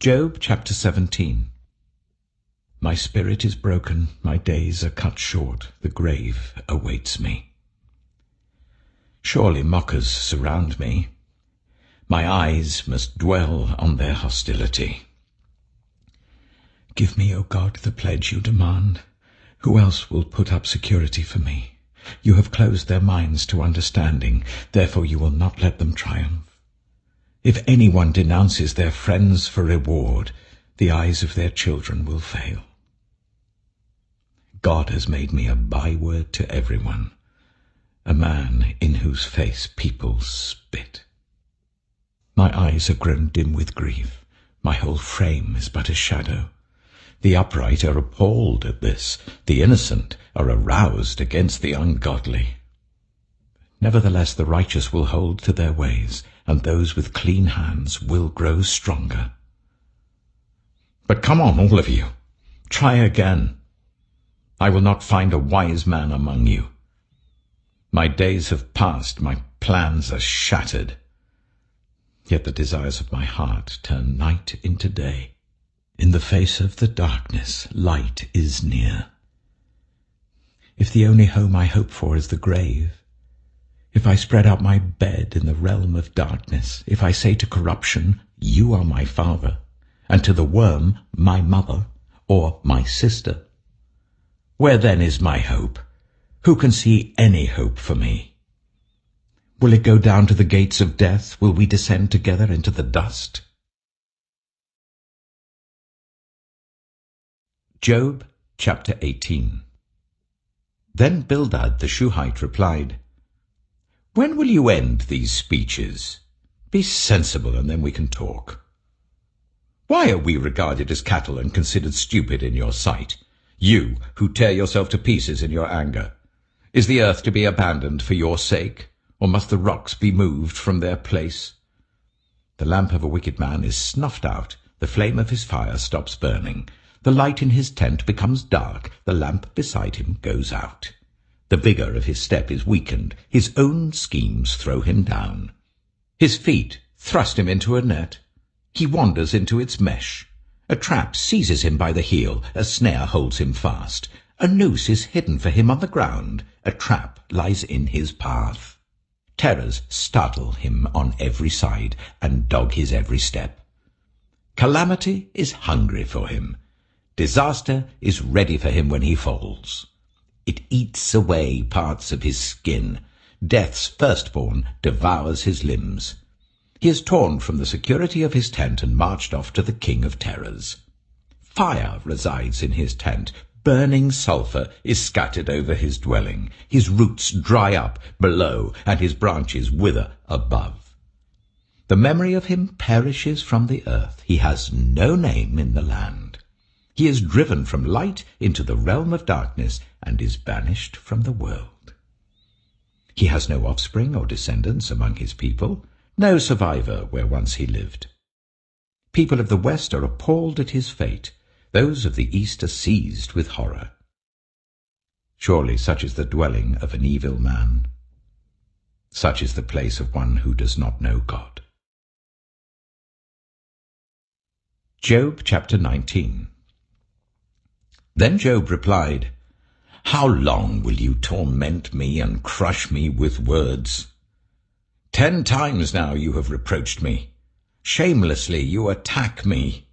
Job chapter 17. My spirit is broken, my days are cut short, the grave awaits me. Surely mockers surround me. My eyes must dwell on their hostility. Give me, O God, the pledge you demand. Who else will put up security for me? You have closed their minds to understanding, therefore you will not let them triumph. If anyone denounces their friends for reward, the eyes of their children will fail. God has made me a byword to everyone, a man in whose face people spit. My eyes are grown dim with grief, my whole frame is but a shadow. The upright are appalled at this, the innocent are aroused against the ungodly. Nevertheless the righteous will hold to their ways, and those with clean hands will grow stronger. But come on, all of you, try again. I will not find a wise man among you. My days have passed, my plans are shattered. Yet the desires of my heart turn night into day. In the face of the darkness, light is near. If the only home I hope for is the grave, if I spread out my bed in the realm of darkness, if I say to corruption, you are my father, and to the worm, my mother, or my sister, where then is my hope? Who can see any hope for me? Will it go down to the gates of death? Will we descend together into the dust? Job chapter 18. Then Bildad the Shuhite replied, When will you end these speeches? Be sensible, and then we can talk. Why are we regarded as cattle and considered stupid in your sight, you who tear yourself to pieces in your anger? Is the earth to be abandoned for your sake, or must the rocks be moved from their place? The lamp of a wicked man is snuffed out, the flame of his fire stops burning. The light in his tent becomes dark, the lamp beside him goes out. The vigor of his step is weakened, his own schemes throw him down. His feet thrust him into a net. He wanders into its mesh. A trap seizes him by the heel, a snare holds him fast. A noose is hidden for him on the ground, a trap lies in his path. Terrors startle him on every side and dog his every step. Calamity is hungry for him. Disaster is ready for him when he falls. It eats away parts of his skin. Death's firstborn devours his limbs. He is torn from the security of his tent and marched off to the king of terrors. Fire resides in his tent. Burning sulphur is scattered over his dwelling. His roots dry up below, and his branches wither above. The memory of him perishes from the earth. He has no name in the land. He is driven from light into the realm of darkness and is banished from the world. He has no offspring or descendants among his people, no survivor where once he lived. People of the west are appalled at his fate. Those of the east are seized with horror. Surely such is the dwelling of an evil man. Such is the place of one who does not know God. Job chapter 19. Then Job replied, How long will you torment me and crush me with words? 10 times now you have reproached me. Shamelessly you attack me.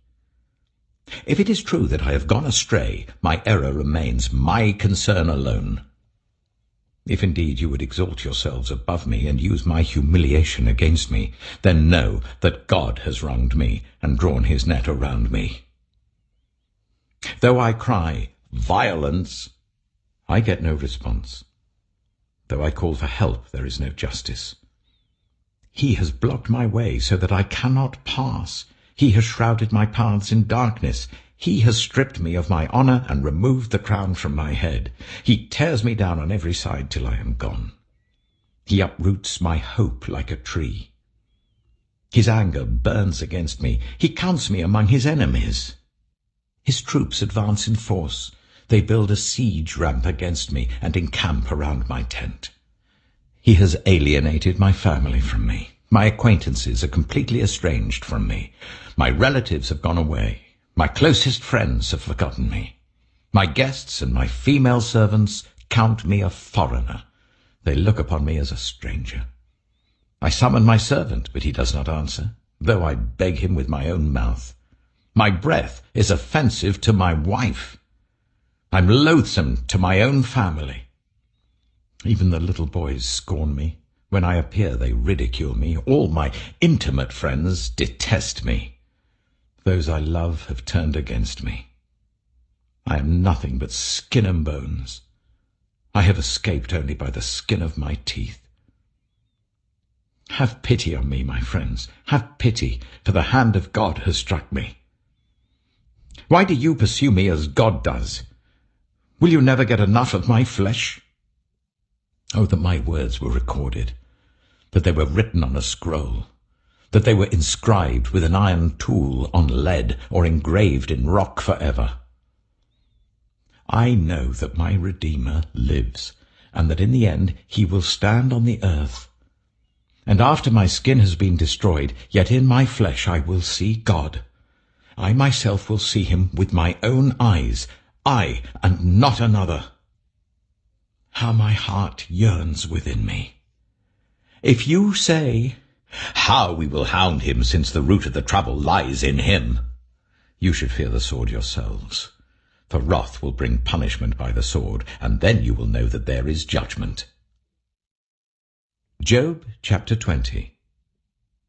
If it is true that I have gone astray, my error remains my concern alone. If indeed you would exalt yourselves above me and use my humiliation against me, then know that God has wronged me and drawn his net around me. Though I cry, violence, I get no response. Though I call for help, there is no justice. He has blocked my way so that I cannot pass. He has shrouded my paths in darkness. He has stripped me of my honor and removed the crown from my head. He tears me down on every side till I am gone. He uproots my hope like a tree. His anger burns against me. He counts me among his enemies. His troops advance in force. They build a siege ramp against me and encamp around my tent. He has alienated my family from me. My acquaintances are completely estranged from me. My relatives have gone away. My closest friends have forgotten me. My guests and my female servants count me a foreigner. They look upon me as a stranger. I summon my servant, but he does not answer, though I beg him with my own mouth. My breath is offensive to my wife. I'm loathsome to my own family. Even the little boys scorn me. When I appear, they ridicule me. All my intimate friends detest me. Those I love have turned against me. I am nothing but skin and bones. I have escaped only by the skin of my teeth. Have pity on me, my friends. Have pity, for the hand of God has struck me. Why do you pursue me as God does? Will you never get enough of my flesh? Oh, that my words were recorded, that they were written on a scroll, that they were inscribed with an iron tool on lead or engraved in rock forever. I know that my Redeemer lives, and that in the end he will stand on the earth. And after my skin has been destroyed, yet in my flesh I will see God. I myself will see him with my own eyes, I and not another. How my heart yearns within me. If you say, "How we will hound him, since the root of the trouble lies in him," you should fear the sword yourselves. For wrath will bring punishment by the sword, and then you will know that there is judgment. Job chapter 20.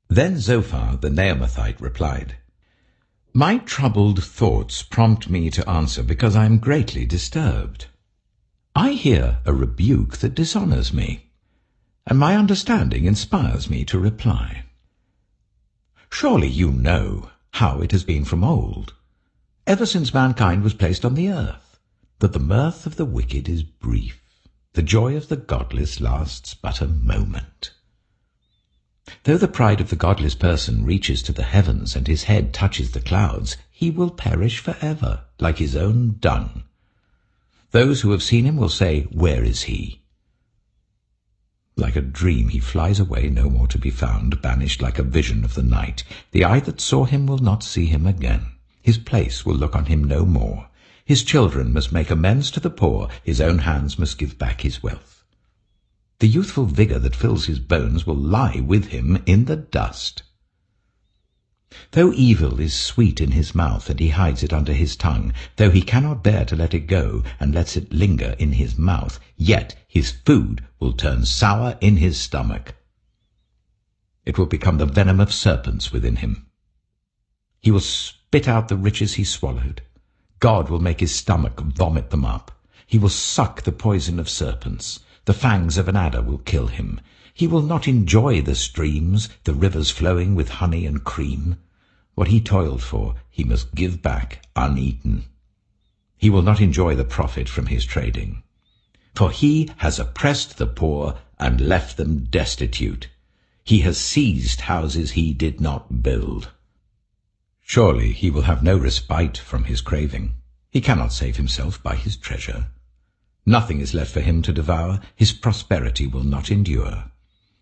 Then Zophar the Naamathite replied, My troubled thoughts prompt me to answer because I am greatly disturbed. I hear a rebuke that dishonors me, and my understanding inspires me to reply. Surely you know how it has been from old, ever since mankind was placed on the earth, that the mirth of the wicked is brief, the joy of the godless lasts but a moment. Though the pride of the godless person reaches to the heavens and his head touches the clouds, he will perish forever, like his own dung. Those who have seen him will say, Where is he? Like a dream he flies away, no more to be found, banished like a vision of the night. The eye that saw him will not see him again. His place will look on him no more. His children must make amends to the poor. His own hands must give back his wealth. The youthful vigor that fills his bones will lie with him in the dust. Though evil is sweet in his mouth, and he hides it under his tongue, though he cannot bear to let it go, and lets it linger in his mouth, yet his food will turn sour in his stomach. It will become the venom of serpents within him. He will spit out the riches he swallowed. God will make his stomach vomit them up. He will suck the poison of serpents. The fangs of an adder will kill him. He will not enjoy the streams, the rivers flowing with honey and cream. What he toiled for, he must give back uneaten. He will not enjoy the profit from his trading. For he has oppressed the poor and left them destitute. He has seized houses he did not build. Surely he will have no respite from his craving. He cannot save himself by his treasure. Nothing is left for him to devour. His prosperity will not endure.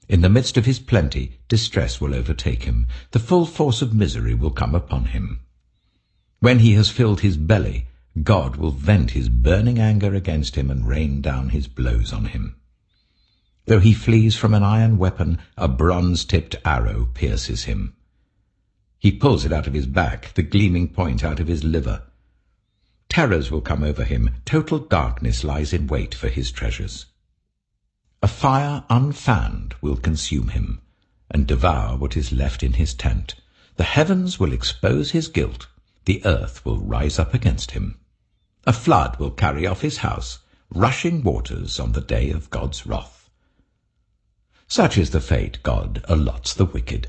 In the midst of his plenty, distress will overtake him. The full force of misery will come upon him. When he has filled his belly, God will vent his burning anger against him and rain down his blows on him. Though he flees from an iron weapon, a bronze-tipped arrow pierces him. He pulls it out of his back, the gleaming point out of his liver. Terrors will come over him. Total darkness lies in wait for his treasures. A fire unfanned will consume him and devour what is left in his tent. The heavens will expose his guilt. The earth will rise up against him. A flood will carry off his house, rushing waters on the day of God's wrath. Such is the fate God allots the wicked,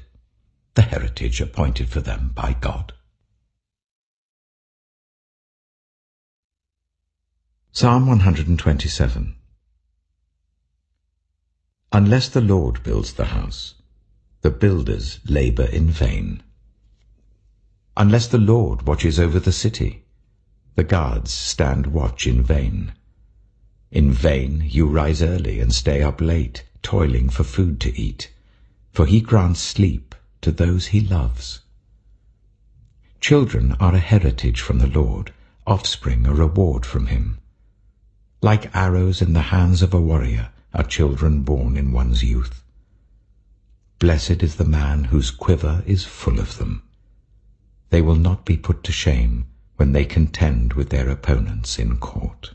the heritage appointed for them by God. Psalm 127. Unless the Lord builds the house, the builders labor in vain. Unless the Lord watches over the city, the guards stand watch in vain. In vain you rise early and stay up late, toiling for food to eat. for he grants sleep to those he loves. Children are a heritage from the Lord, offspring a reward from him. Like arrows in the hands of a warrior are children born in one's youth. Blessed is the man whose quiver is full of them. They will not be put to shame when they contend with their opponents in court.